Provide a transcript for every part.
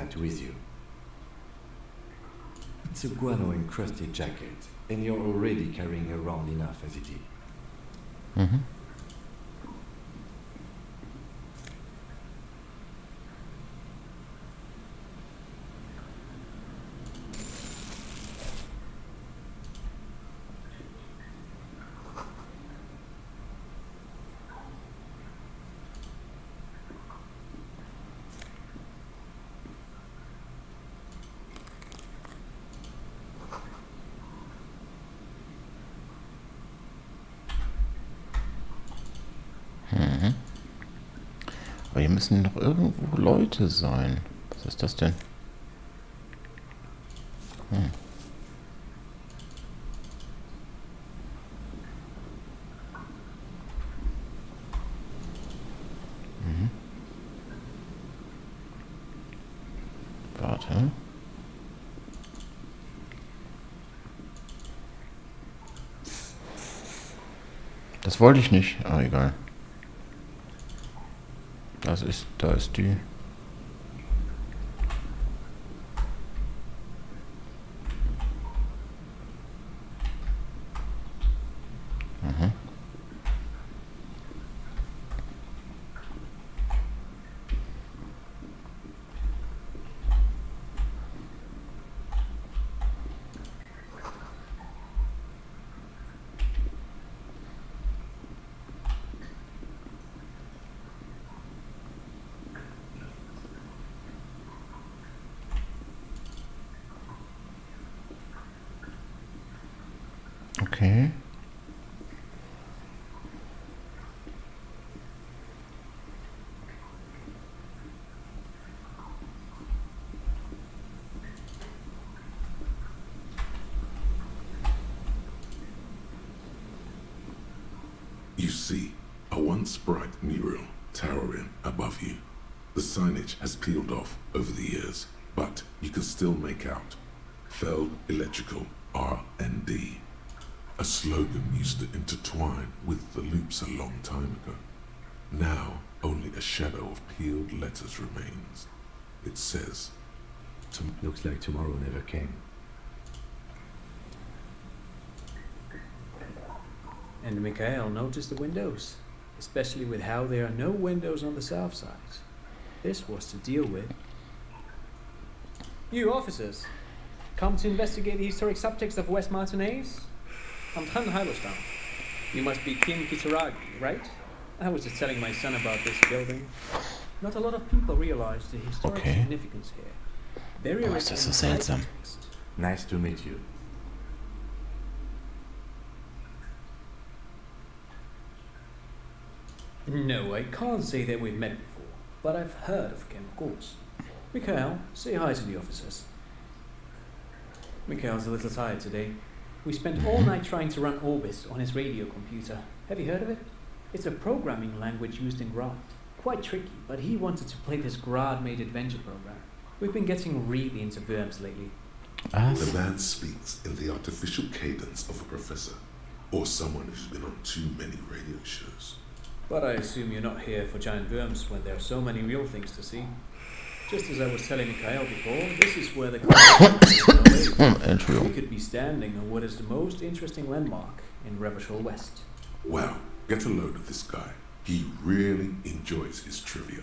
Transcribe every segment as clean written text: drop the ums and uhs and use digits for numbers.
that with you. It's a guano-encrusted jacket, and you're already carrying around enough as it is. Mhm. Mhm. Aber hier müssen doch irgendwo Leute sein. Was ist das denn? Hm. Mhm. Warte. Das wollte ich nicht. Ah, egal. Da ist die. Mhm. Okay. You see, a once bright mural towering above you. The signage has peeled off over the years, but you can still make out Feld Electrical R&D. A slogan used to intertwine with the loops a long time ago. Now, only a shadow of peeled letters remains. It says, Looks like tomorrow never came. And Mikhail noticed the windows, especially with how there are no windows on the south side. This was to deal with. You officers, come to investigate the historic subtext of West Martinez? I'm Khan Halostan. You must be Kim Kisaragi, right? I was just telling my son about this building. Not a lot of people realize the historic Okay. significance here. Very Boah, rich ist das in so seltsam. context. Nice to meet you. No, I can't say that we've met before, but I've heard of Kim, of course. Mikhail, say hi to the officers. Mikhail's a little tired today. We spent all night trying to run Orbis on his radio computer. Have you heard of it? It's a programming language used in Grad. Quite tricky, but he wanted to play this Grad-made adventure program. We've been getting really into Worms lately. the man speaks in the artificial cadence of a professor, or someone who's been on too many radio shows. But I assume you're not here for giant worms when there are so many real things to see. Just as I was telling Mikhail before, this is where the we Entschuldigung. could be standing on what is the most interesting landmark in Revachol West. Wow, get a load of this guy. He really enjoys his trivia.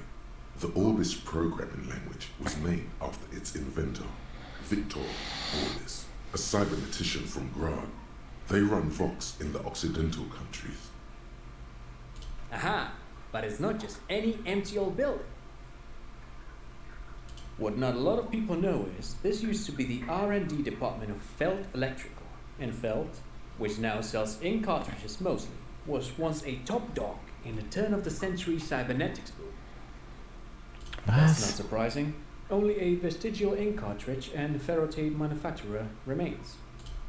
The Orbis programming language was named after its inventor, Victor Orbis, a cybernetician from Grad. They run Vox in the Occidental countries. Aha! But it's not just any empty old building. What not a lot of people know is this used to be the R&D department of Feld Electrical. And Feld, which now sells ink cartridges mostly, was once a top dog in the turn-of-the-century cybernetics boom. That's not Was? surprising. Only a vestigial ink cartridge and ferrotape manufacturer remains.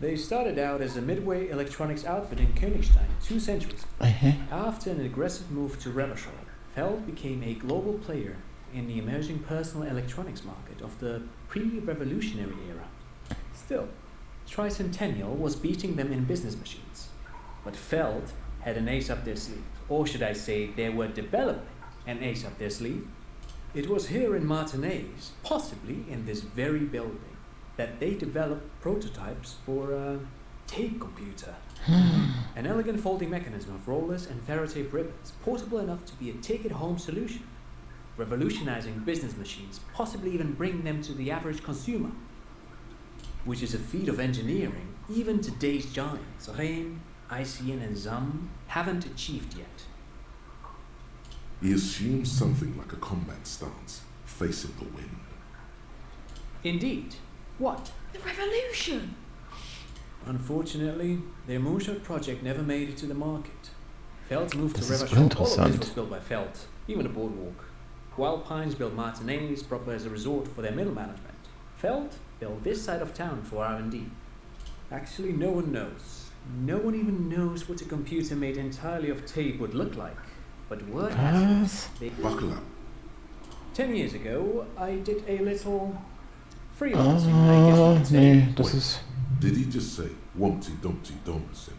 They started out as a midway electronics outfit in Königstein 2 centuries ago. After an aggressive move to Revachol, Feld became a global player in the emerging personal electronics market of the pre-revolutionary era. Still, Tricentennial was beating them in business machines. But Feld had an ace up their sleeve, or should I say they were developing an ace up their sleeve. It was here in Martinez, possibly in this very building, that they developed prototypes for a tape computer. An elegant folding mechanism of rollers and Faraday ribbons, portable enough to be a take-it-home solution, revolutionizing business machines, possibly even bringing them to the average consumer, which is a feat of engineering even today's giants, Rhein, ICN and ZAM, haven't achieved yet. He assumes something like a combat stance, facing the wind. Indeed. What? The revolution! Unfortunately, their moonshot project never made it to the market. Felt moved to Das ist Rivershore. All of interessant. this was built by Felt, even the boardwalk. Wild Pines built Martinez proper as a resort for their middle management. Felt built this side of town for R&D. Actually, no one knows. No one even knows what a computer made entirely of tape would look like. But word has it, they... Buckle up. 10 years ago, I did a little freelancing, I guess you could say. Nee, das Wait. ist... Did he just say Wumpty Dumpty Dom Center?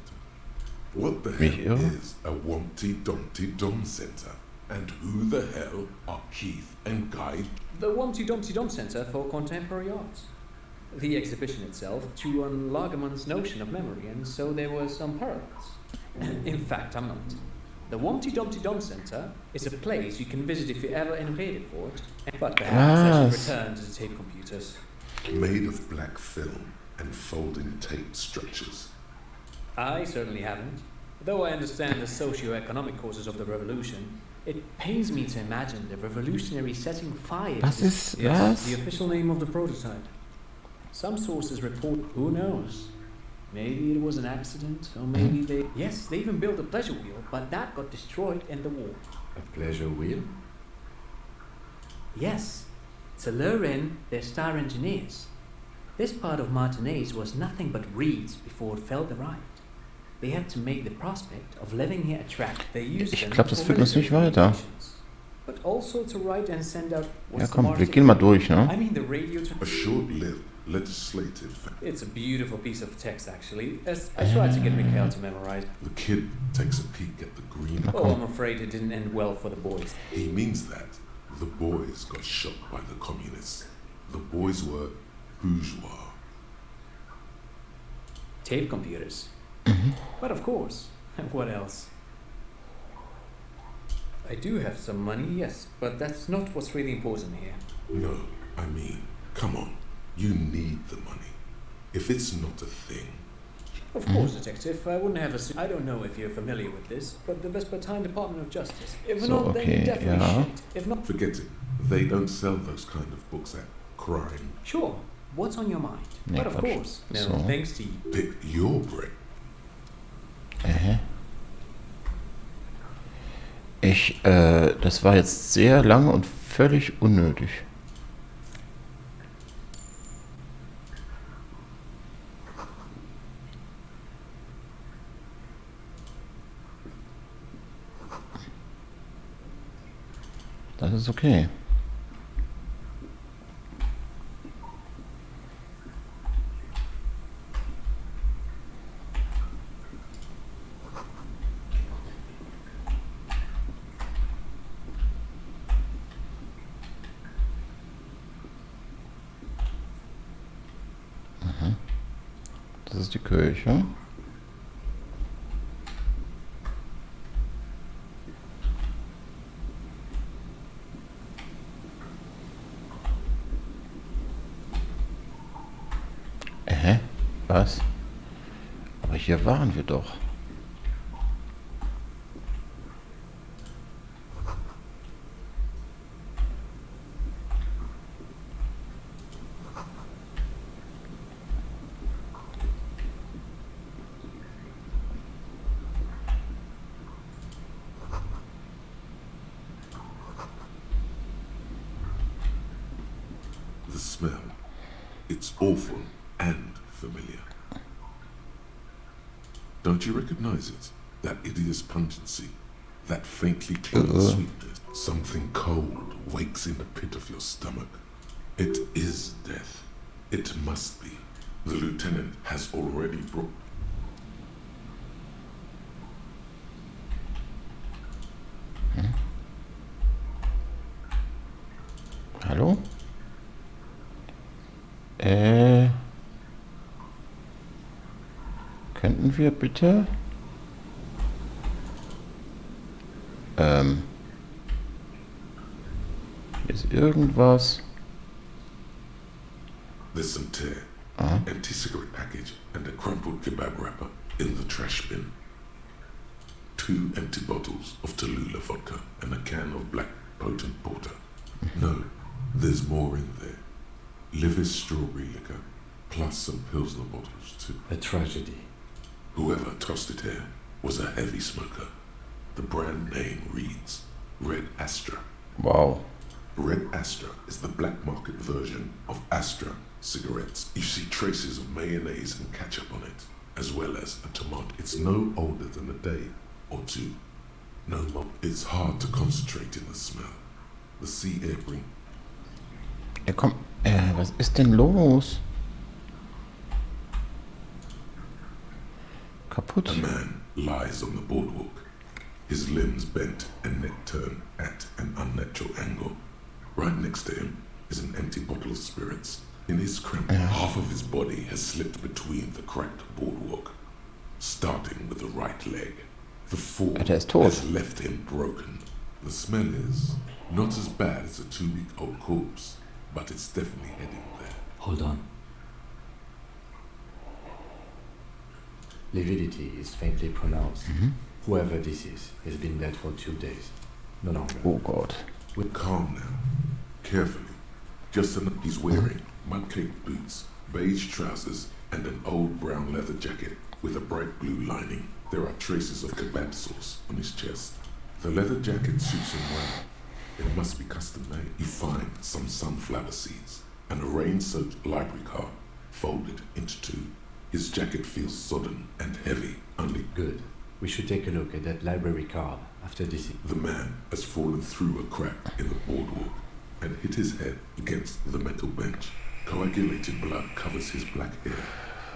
What the Mich hell irre? is a Wumpty Dumpty Dom Center? And who the hell are Keith and Guy? The Wumpty Dumpty Dum Center for Contemporary Art. The exhibition itself drew on Lagerman's notion of memory, and so there were some parallels. In fact, I'm not. The Wumpty Dumpty Dum Center is a place you can visit if you're ever in Redefort, but perhaps I should return to the tape computers. Made of black film and folding tape structures. I certainly haven't. Though I understand the socio-economic causes of the revolution, it pains me to imagine the revolutionary setting fire to Was this. ist... Yes, Was? the official name of the prototype. Some sources report, who knows? Maybe it was an accident, or maybe they... Yes, they even built a pleasure wheel, but that got destroyed in the war. A pleasure wheel? Yes, to lure in their star engineers. This part of Martinez was nothing but reeds before Feld arrived. They had to make the prospect of living here attractive. They used Ich them glaub, das for führt uns nicht military weiter. communications, but also to write and send out... Ja what's the komm, wir Martin- gehen mal durch, ne? I mean the radio... A short-lived legislative. It's a beautiful piece of text, actually. As I tried to get Mikhail to memorize. The kid takes a peek at the green. Oh, I'm afraid it didn't end well for the boys. He means that the boys got shot by the communists. The boys were bourgeois. Tape computers. But of course, what else? I do have some money, yes, but that's not what's really important here. No, I mean, come on. You need the money. If it's not a thing, Of course, Detective, I wouldn't have a... I don't know if you're familiar with this, but the Vespertine Department of Justice. If So, not, then okay, you definitely yeah. should. If not, forget it. They don't sell those kind of books at Crime. sure. What's on your mind? Nee, but of Quatsch. course, no, So. thanks to you. Pick your brain. Das war jetzt sehr lang und völlig unnötig. Das ist okay. Das ist die Kirche. Was? Aber hier waren wir doch. The smell. It's awful and familiar. Don't you recognize it? That hideous pungency, that faintly clean sweetness. Something cold wakes in the pit of your stomach. It is death. It must be. The lieutenant has already brought... Könnten wir bitte... Hier ist irgendwas. There's some tear, empty cigarette package, and a crumpled kebab wrapper in the trash bin. 2 empty bottles of Tallulah vodka and a can of black potent porter. No, there's more in there. Livis strawberry liquor, plus some Pilsner bottles too. A tragedy. Whoever tossed it here was a heavy smoker. The brand name reads Red Astra. Wow. Red Astra is the black market version of Astra cigarettes. You see traces of mayonnaise and ketchup on it, as well as a tomato. It's no older than a day or two. No more. It's hard to concentrate in the smell. The sea air bring. Ja, komm. Was ist denn los? Kaputt. A man lies on the boardwalk, his limbs bent and neck turned at an unnatural angle. Right next to him is an empty bottle of spirits. In his cramp, half of his body has slipped between the cracked boardwalk, starting with the right leg. The fall has left him broken. The smell is not as bad as a 2-week-old corpse, but it's definitely heading there. Hold on. Lividity is faintly pronounced. Whoever this is has been dead for 2 days. No longer. Oh God. We're calm now. Carefully. Just enough. He's wearing mud-caked boots, beige trousers, and an old brown leather jacket with a bright blue lining. There are traces of kebab sauce on his chest. The leather jacket suits him well. It must be custom-made. You find some sunflower seeds and a rain-soaked library card folded into 2. His jacket feels sodden and heavy, only good. We should take a look at that library card after this. The man has fallen through a crack in the boardwalk and hit his head against the metal bench. Coagulated blood covers his black hair.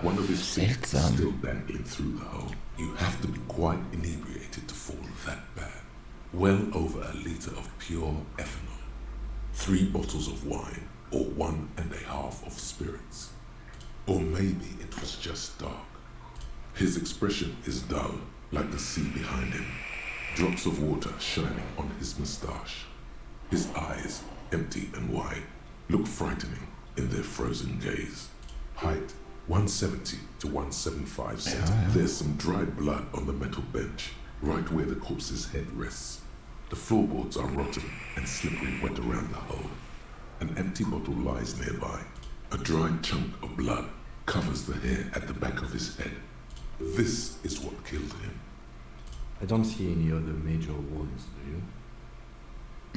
One of his feet is still dangling through the hole. You have to be quite inebriated to fall that bad. Well over a liter of pure ethanol. 3 bottles of wine, or 1.5 of spirits. Or maybe it was just dark. His expression is dull, like the sea behind him. Drops of water shining on his moustache. His eyes, empty and wide, look frightening in their frozen gaze. Height, 170 to 175 centimeters. There's some dried blood on the metal bench, right where the corpse's head rests. The floorboards are rotten and slippery wet around the hole. An empty bottle lies nearby. A dried chunk of blood covers the hair at the back of his head. This is what killed him. I don't see any other major wounds, do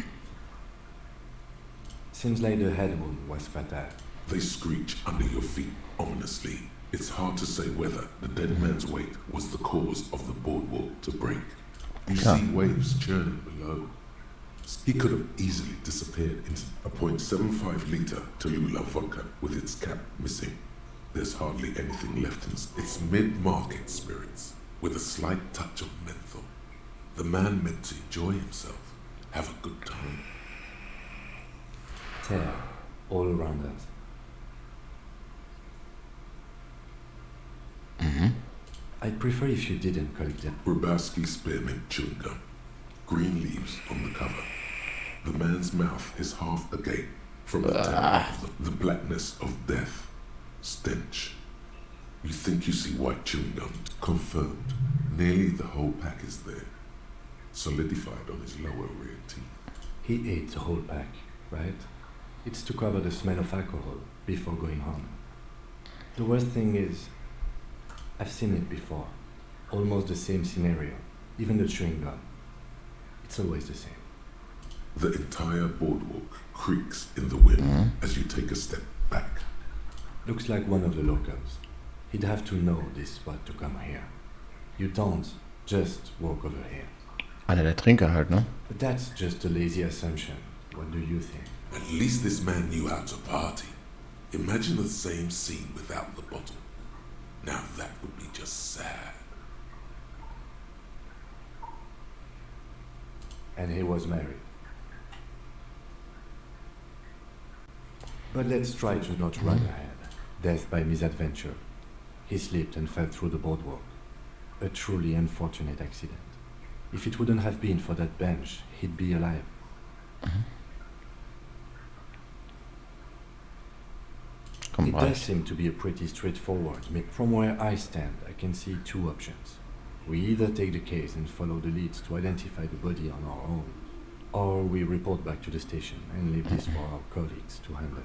you? Seems like the head wound was fatal. They screech under your feet ominously. It's hard to say whether the dead man's weight was the cause of the boardwalk to break. You see waves churning below. He could have easily disappeared into a 0.75 liter Tallulah vodka with its cap missing. There's hardly anything left in it's mid-market spirits with a slight touch of menthol. The man meant to enjoy himself, have a good time. Tear all around us. I'd prefer if you didn't collect them. Brabowski spearmint chewing gum. Green leaves on the cover. The man's mouth is half agape from the terror of the blackness of death. Stench. You think you see white chewing gum. Confirmed. Nearly the whole pack is there. Solidified on his lower rear teeth. He ate the whole pack, right? It's to cover the smell of alcohol before going home. The worst thing is, I've seen it before. Almost the same scenario. Even the chewing gum. It's always the same. The entire boardwalk creaks in the wind as you take a step back. Looks like one of the locals. He'd have to know this spot to come here. You don't just walk over here. Einer der Trinker halt, ne? But that's just a lazy assumption. What do you think? At least this man knew how to party. Imagine the same scene without the bottle. Now that would be just sad. And he was married. But let's try to not run ahead. Death by misadventure. He slipped and fell through the boardwalk. A truly unfortunate accident. If it wouldn't have been for that bench, he'd be alive. It does seem to be a pretty straightforward. From where I stand, I can see two options. We either take the case and follow the leads to identify the body on our own, or we report back to the station and leave this for our colleagues to handle.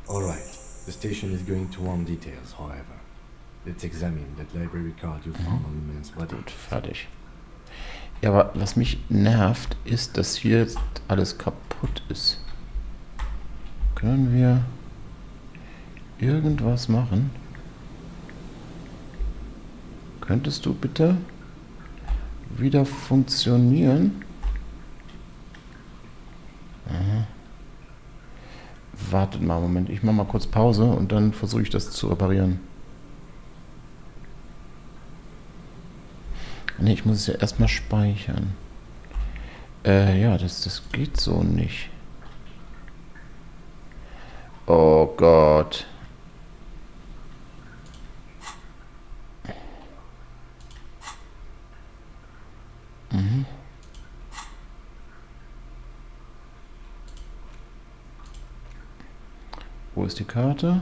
Alright, the station is going to want details, however. Let's examine that library card you found on the man's body. Gut, fertig. Ja, aber was mich nervt, ist, dass hier jetzt alles kaputt ist. Können wir irgendwas machen? Könntest du bitte wieder funktionieren? Aha. Wartet mal einen Moment, ich mache mal kurz Pause und dann versuche ich das zu reparieren. Ne, ich muss es ja erstmal speichern. Ja, das geht so nicht. Oh Gott. Wo ist die Karte?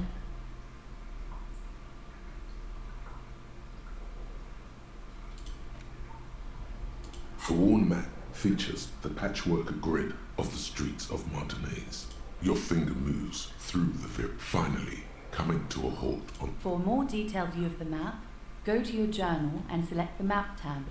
The worn map features the patchwork grid of the streets of Martinez. Your finger moves through the finally coming to a halt on... For a more detailed view of the map, go to your journal and select the Map tab.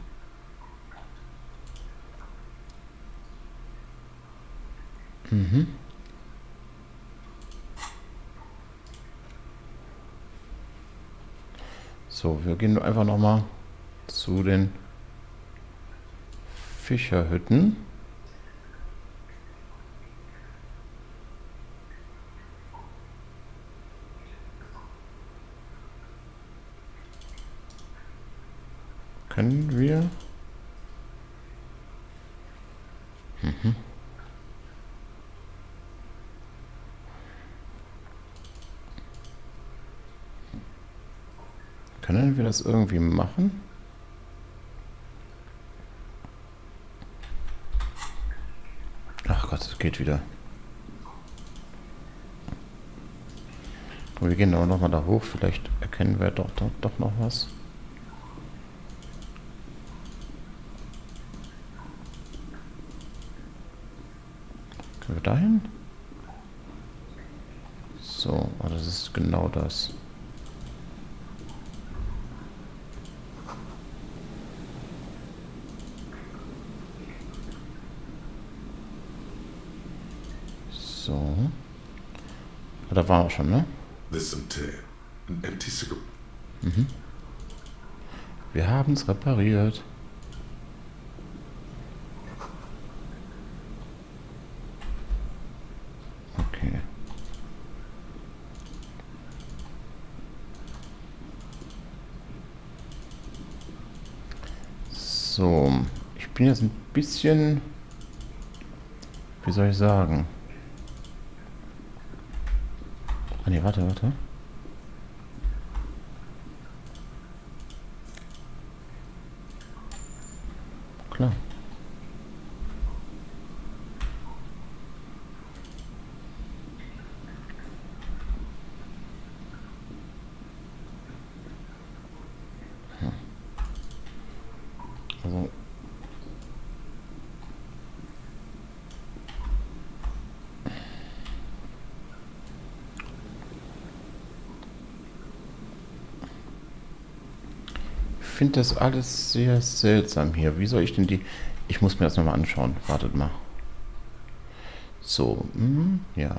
So, wir gehen einfach nochmal zu den Fischerhütten. Können wir? Können wir das irgendwie machen? Ach Gott, es geht wieder. Und wir gehen aber nochmal da hoch. Vielleicht erkennen wir doch noch was. Können wir dahin? So, oh, das ist genau das. So. Da waren wir schon, ne? There's some tear, an empty cigarette. Wir haben es repariert. Okay. So. Ich bin jetzt ein bisschen... Wie soll ich sagen? Ah ne, warte. Klar. Also ich finde das alles sehr seltsam hier. Wie soll ich denn die... Ich muss mir das nochmal anschauen. Wartet mal. So, ja.